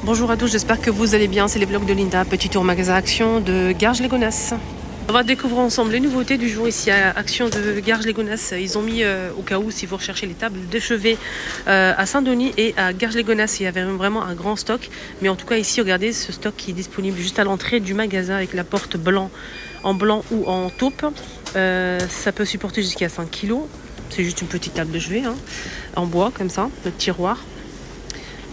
Bonjour à tous, j'espère que vous allez bien. C'est les vlogs de Linda, petit tour magasin Action de Garges-les-Gonesse. On va découvrir ensemble les nouveautés du jour ici à Action de Garges-les-Gonesse. Ils ont mis, au cas où, si vous recherchez les tables de chevet à Saint-Denis et à Garges-les-Gonesse. Il y avait vraiment un grand stock. Mais en tout cas, ici, regardez, ce stock qui est disponible juste à l'entrée du magasin avec la porte en blanc ou en taupe. Ça peut supporter jusqu'à 5 kg. C'est juste une petite table de chevet, hein, en bois, comme ça, le tiroir.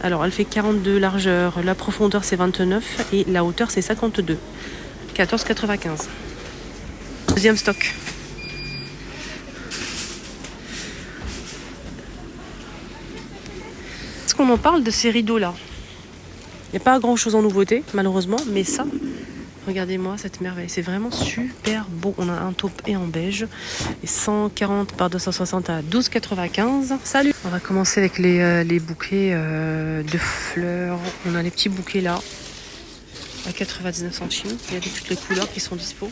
Alors, elle fait 42 largeur, la profondeur c'est 29 et la hauteur c'est 52. 14,95. Deuxième stock. Est-ce qu'on en parle de ces rideaux là? Il n'y a pas grand chose en nouveauté, malheureusement, mais ça, regardez-moi cette merveille, c'est vraiment super beau. On a un taupe et en beige, et 140 par 260 à 12,95. Salut! On va commencer avec les bouquets de fleurs. On a les petits bouquets là, à 99 centimes. Il y a de toutes les couleurs qui sont dispo.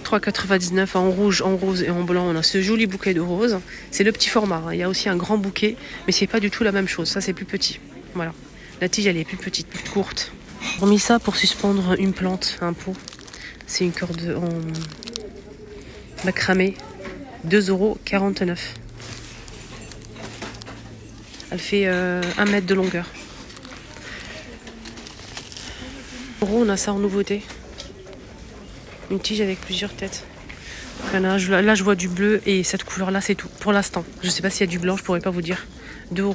3,99 en rouge, en rose et en blanc. On a ce joli bouquet de rose. C'est le petit format, hein. Il y a aussi un grand bouquet, mais c'est pas du tout la même chose. Ça, c'est plus petit. Voilà. La tige, elle est plus petite, plus courte. On a mis ça pour suspendre une plante, un pot. C'est une corde en macramé. 2,49 €. Elle fait 1 mètre de longueur. On a ça en nouveauté. Une tige avec plusieurs têtes. Là, je vois du bleu et cette couleur-là, c'est tout pour l'instant. Je ne sais pas s'il y a du blanc, je pourrais pas vous dire. 2 €.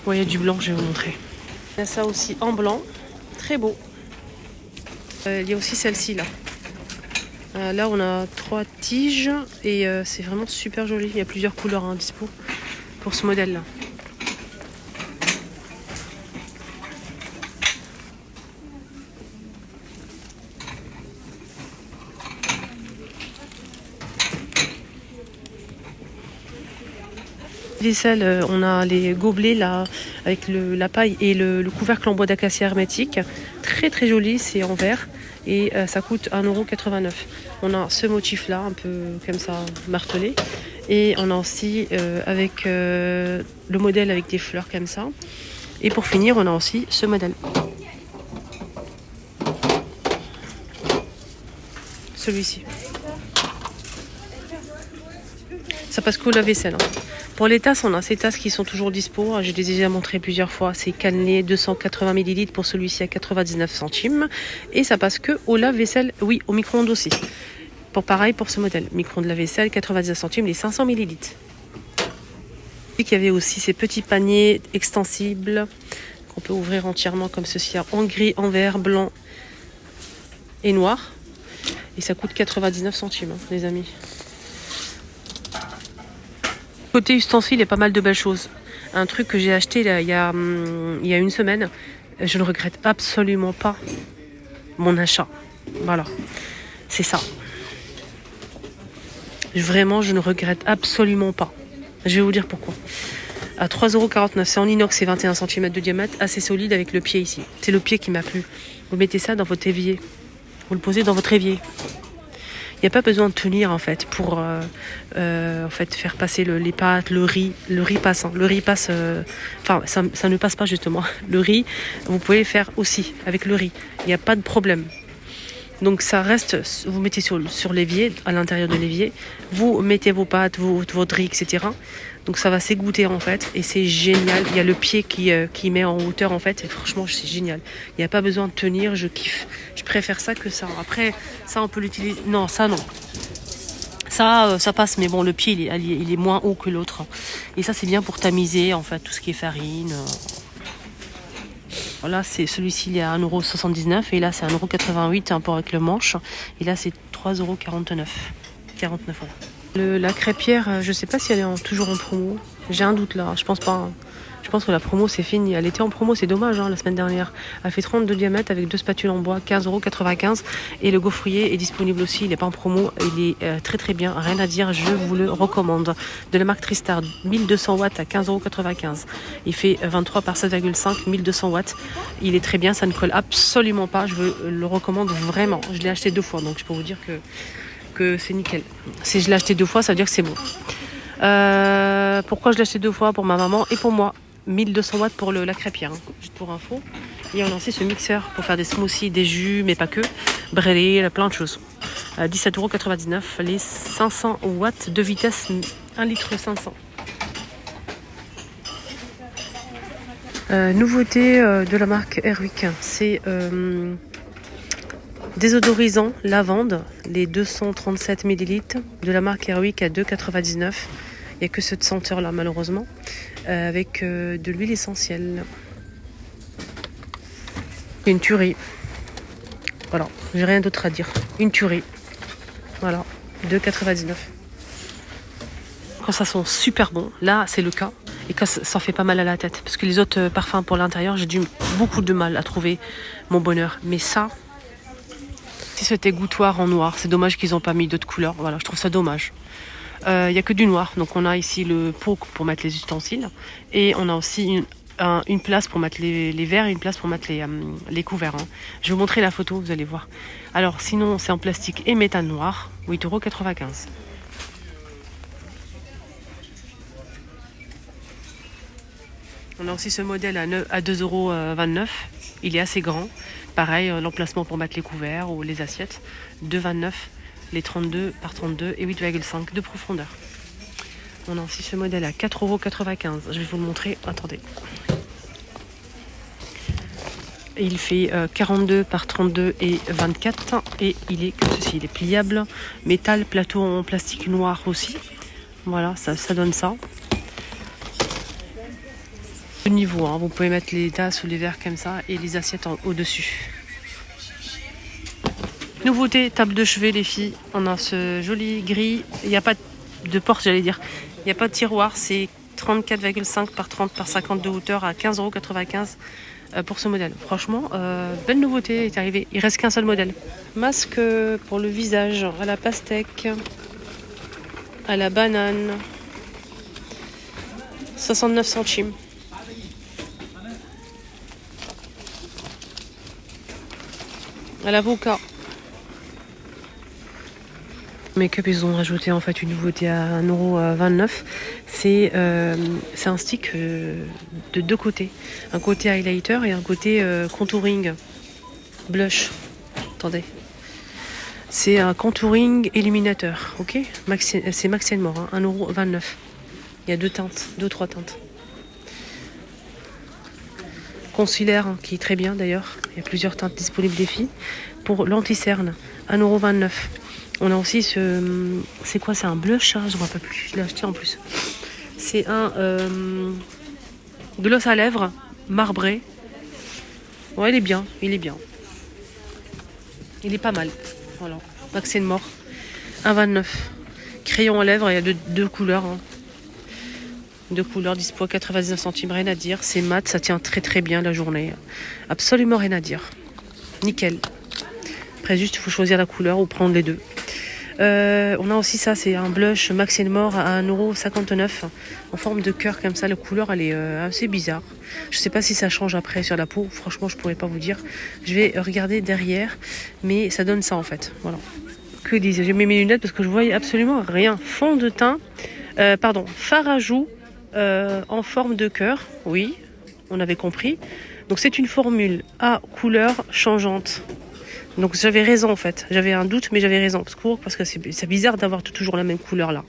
Bon, il y a du blanc, je vais vous montrer. Il y a ça aussi en blanc, très beau. Il y a aussi celle-ci là. Là, on a 3 tiges et c'est vraiment super joli. Il y a plusieurs couleurs, hein, dispo pour ce modèle-là. Vaisselle, on a les gobelets là avec la paille et le couvercle en bois d'acacia hermétique. Très très joli, c'est en verre et ça coûte 1,89 €. On a ce motif là, un peu comme ça martelé. Et on a aussi avec le modèle avec des fleurs comme ça. Et pour finir, on a aussi ce modèle. Celui-ci. Ça passe qu'au lave-vaisselle, hein. Pour les tasses, on a ces tasses qui sont toujours dispo. Je les ai déjà montrées plusieurs fois. C'est cannelé 280 ml pour celui-ci à 99 centimes. Et ça passe que au lave-vaisselle, oui, au micro-ondes aussi. Pareil pour ce modèle. Micro-ondes lave-vaisselle, 99 centimes, les 500 ml. Et qu'il y avait aussi ces petits paniers extensibles qu'on peut ouvrir entièrement comme ceci, en gris, en vert, blanc et noir. Et ça coûte 99 centimes, hein, les amis. Côté ustensiles, il y a pas mal de belles choses. Un truc que j'ai acheté là, il y a une semaine, je ne regrette absolument pas mon achat. Voilà, c'est ça. Vraiment, je ne regrette absolument pas. Je vais vous dire pourquoi. À 3,49 €, c'est en inox, c'est 21 cm de diamètre, assez solide avec le pied ici. C'est le pied qui m'a plu. Vous mettez ça dans votre évier. Vous le posez dans votre évier. Il n'y a pas besoin de tenir en fait pour en fait, faire passer les pâtes, le riz. Le riz passe. Hein. Le riz passe. Enfin, ça ne passe pas justement. Le riz, vous pouvez le faire aussi avec le riz. Il n'y a pas de problème. Donc ça reste. Vous mettez sur l'évier, à l'intérieur de l'évier. Vous mettez vos pâtes, votre riz, etc. Donc ça va s'égoutter en fait et c'est génial. Il y a le pied qui met en hauteur en fait et franchement c'est génial. Il n'y a pas besoin de tenir, je kiffe. Je préfère ça que ça. Après ça on peut l'utiliser. Non, ça non. Ça passe mais bon le pied il est moins haut que l'autre. Et ça c'est bien pour tamiser en fait tout ce qui est farine. Voilà, c'est celui-ci il est à 1,79 € et là c'est 1,88 € hein, pour avec le manche. Et là c'est 3,49 €. 49 €. La crêpière, je sais pas si elle est toujours en promo. J'ai un doute là, je pense pas. Hein. Je pense que la promo c'est fini. Elle était en promo, c'est dommage, hein, la semaine dernière. Elle fait 32 diamètres avec 2 spatules en bois, 15,95 €. Et le gaufrier est disponible aussi, il n'est pas en promo. Il est très très bien, rien à dire, je vous le recommande. De la marque Tristar, 1200 watts à 15,95 €. Il fait 23 par 7,5, 1200 watts. Il est très bien, ça ne colle absolument pas. Je le recommande vraiment. Je l'ai acheté 2 fois, donc je peux vous dire que donc c'est nickel. Si je l'ai acheté 2 fois, ça veut dire que c'est bon. Pourquoi je l'ai acheté 2 fois? Pour ma maman et pour moi. 1200 watts pour la crêpière, hein, juste pour info. Et on a aussi ce mixeur pour faire des smoothies, des jus, mais pas que. Brûler, plein de choses. 17,99 €, les 500 watts de vitesse 1,5 litre. Nouveauté de la marque Airwick, c'est désodorisant lavande, les 237 ml de la marque Airwick à 2,99 €. Il n'y a que cette senteur là malheureusement, avec de l'huile essentielle. Une tuerie. Voilà, j'ai rien d'autre à dire. Une tuerie. Voilà, 2,99 €. Quand ça sent super bon, là c'est le cas. Et quand ça fait pas mal à la tête. Parce que les autres parfums pour l'intérieur, j'ai beaucoup de mal à trouver mon bonheur. Mais ça, si c'était gouttoir en noir, c'est dommage qu'ils n'ont pas mis d'autres couleurs. Voilà, je trouve ça dommage. Il n'y a que du noir. Donc on a ici le pot pour mettre les ustensiles. Et on a aussi une place pour mettre les verres et une place pour mettre les couverts. Hein. Je vais vous montrer la photo, vous allez voir. Alors sinon, c'est en plastique et métal noir, 8,95 €. On a aussi ce modèle à 2,29 €. Il est assez grand. Pareil, l'emplacement pour mettre les couverts ou les assiettes. 2,29 €, les 32 par 32 et 8,5 de profondeur. On a aussi ce modèle à 4,95 €. Je vais vous le montrer. Attendez. Et il fait 42 par 32 et 24. Et il est comme ceci. Il est pliable. Métal, plateau en plastique noir aussi. Voilà, ça donne ça. Niveau, hein. Vous pouvez mettre les tasses ou les verres comme ça et les assiettes au-dessus. Nouveauté, table de chevet les filles. On a ce joli gris. Il n'y a pas de porte, j'allais dire. Il n'y a pas de tiroir. C'est 34,5 par 30 par 50 de hauteur à 15,95 € pour ce modèle. Franchement, belle nouveauté est arrivée. Il reste qu'un seul modèle. Masque pour le visage à la pastèque, à la banane. 69 centimes. À l'avocat. Make-up, ils ont rajouté en fait une nouveauté à 1,29 €. C'est un stick de 2 côtés. Un côté highlighter et un côté contouring. Blush. Attendez. C'est un contouring illuminateur. Ok, c'est Max & More, hein, 1,29 €. Il y a 2 teintes, 2-3 teintes. Concealer, hein, qui est très bien d'ailleurs. Il y a plusieurs teintes disponibles des filles. Pour l'anti-cerne, 1,29 €. On a aussi ce... C'est quoi? C'est un blush, hein, je ne me rappelle plus. Je l'ai acheté en plus. C'est un gloss à lèvres marbré. Ouais, il est bien. Il est bien. Il est pas mal. Voilà. Max & More. 1,29 €. Crayon à lèvres, il y a deux couleurs. Hein. 2 couleurs, dispo à 99 centimes, rien à dire. C'est mat, ça tient très très bien la journée. Absolument rien à dire. Nickel. Après, juste, il faut choisir la couleur ou prendre les deux. On a aussi ça, c'est un blush Max & More à 1,59 € en forme de cœur comme ça. La couleur, elle est assez bizarre. Je sais pas si ça change après sur la peau. Franchement, je pourrais pas vous dire. Je vais regarder derrière, mais ça donne ça en fait. Voilà. Que disent? J'ai mis mes lunettes parce que je voyais absolument rien. Fond de teint, fard à joues. En forme de cœur, oui, on avait compris. Donc c'est une formule à couleur changeante. Donc j'avais raison en fait. J'avais un doute, mais j'avais raison. Parce que c'est bizarre d'avoir toujours la même couleur là.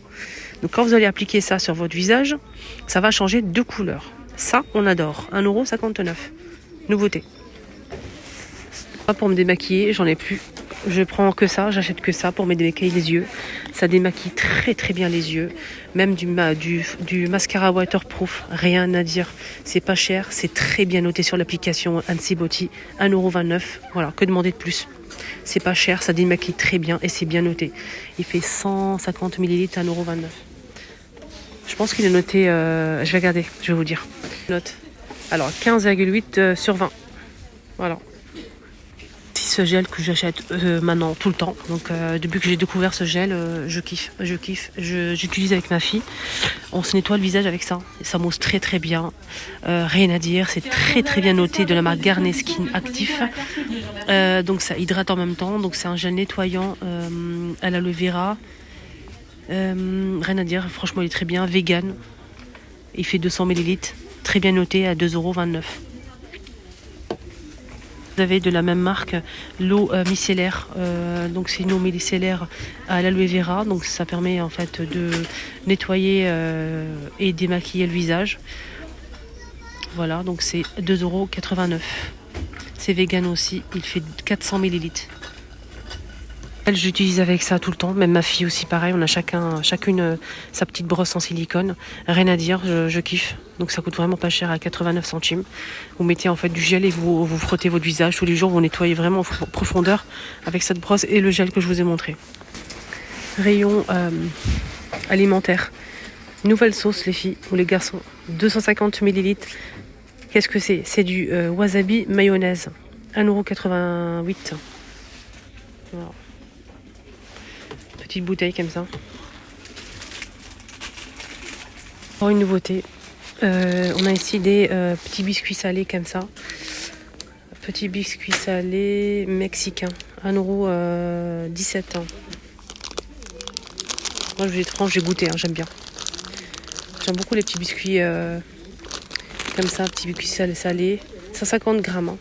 Donc quand vous allez appliquer ça sur votre visage, ça va changer de couleur. Ça, on adore. 1,59 €. Nouveauté. Pour me démaquiller, j'en ai plus. Je prends que ça, j'achète que ça pour me démaquiller les yeux. Ça démaquille très très bien les yeux. Même du mascara waterproof, rien à dire. C'est pas cher, c'est très bien noté sur l'application Annecy Beauty. 1,29 €. Voilà, que demander de plus? C'est pas cher, ça démaquille très bien et c'est bien noté. Il fait 150 ml à 1,29 €. Je pense qu'il est noté, je vais regarder, je vais vous dire. Note. Alors 15,8 sur 20. Voilà. ce gel que j'achète maintenant tout le temps. Donc depuis que j'ai découvert ce gel, je kiffe. J'utilise avec ma fille. On se nettoie le visage avec ça. Ça mousse très très bien. Rien à dire. C'est très très bien noté de la marque Garnier Skin Actif. Donc ça hydrate en même temps. Donc c'est un gel nettoyant à l'aloe vera. Rien à dire. Franchement, il est très bien. Vegan. Il fait 200 ml. Très bien noté à 2,29 €. Vous avez de la même marque l'eau micellaire, donc c'est une eau micellaire à l'aloe vera, donc ça permet en fait de nettoyer et démaquiller le visage. Voilà, donc c'est 2,89 €. C'est vegan aussi, il fait 400 ml. J'utilise avec ça tout le temps, même ma fille aussi pareil, on a chacune sa petite brosse en silicone, rien à dire, je kiffe. Donc ça coûte vraiment pas cher, à 89 centimes. Vous mettez en fait du gel et vous frottez votre visage tous les jours, vous nettoyez vraiment en profondeur avec cette brosse et le gel que je vous ai montré. Rayon alimentaire, nouvelle sauce les filles ou les garçons, 250 ml. Qu'est-ce que c'est? C'est du wasabi mayonnaise, 1,88 €. Voilà. Petite bouteille comme ça. Pour une nouveauté, on a ici des petits biscuits salés comme ça. Petits biscuits salés mexicains, 1,17 €. Moi j'ai goûté, hein, j'aime bien. J'aime beaucoup les petits biscuits comme ça, petits biscuits salés, 150 grammes. Hein.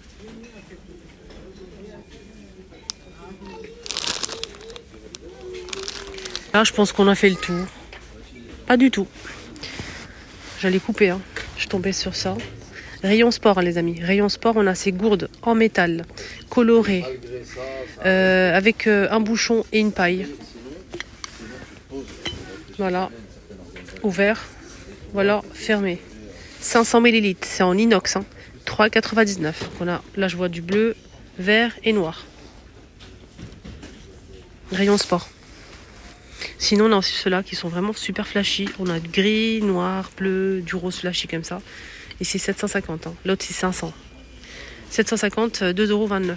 Là, je pense qu'on a fait le tour. Pas du tout. J'allais couper, hein. Je tombais sur ça. Rayon sport, hein, les amis. Rayon sport, on a ces gourdes en métal, colorées, avec un bouchon et une paille. Voilà. Ouvert. Voilà, fermé. 500 ml. C'est en inox. Hein. 3,99 €. Voilà. Là, je vois du bleu, vert et noir. Rayon sport. Sinon, on a aussi ceux-là qui sont vraiment super flashy. On a du gris, noir, bleu, du rose flashy comme ça. Et c'est 750. Hein. L'autre, c'est 500. 750, 2,29 €.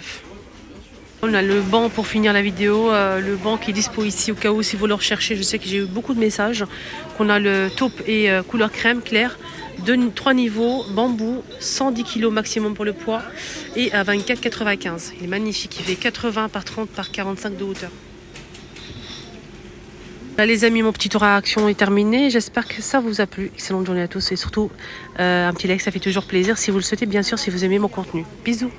On a le banc pour finir la vidéo. Le banc qui est dispo ici au cas où si vous le recherchez. Je sais que j'ai eu beaucoup de messages. Qu'on a le taupe et couleur crème clair. 3 niveaux, bambou, 110 kg maximum pour le poids. Et à 24,95 €. Il est magnifique. Il fait 80 par 30 par 45 de hauteur. Là les amis, mon petit tour à action est terminé. J'espère que ça vous a plu. Excellente journée à tous et surtout un petit like, ça fait toujours plaisir. Si vous le souhaitez, bien sûr, si vous aimez mon contenu. Bisous.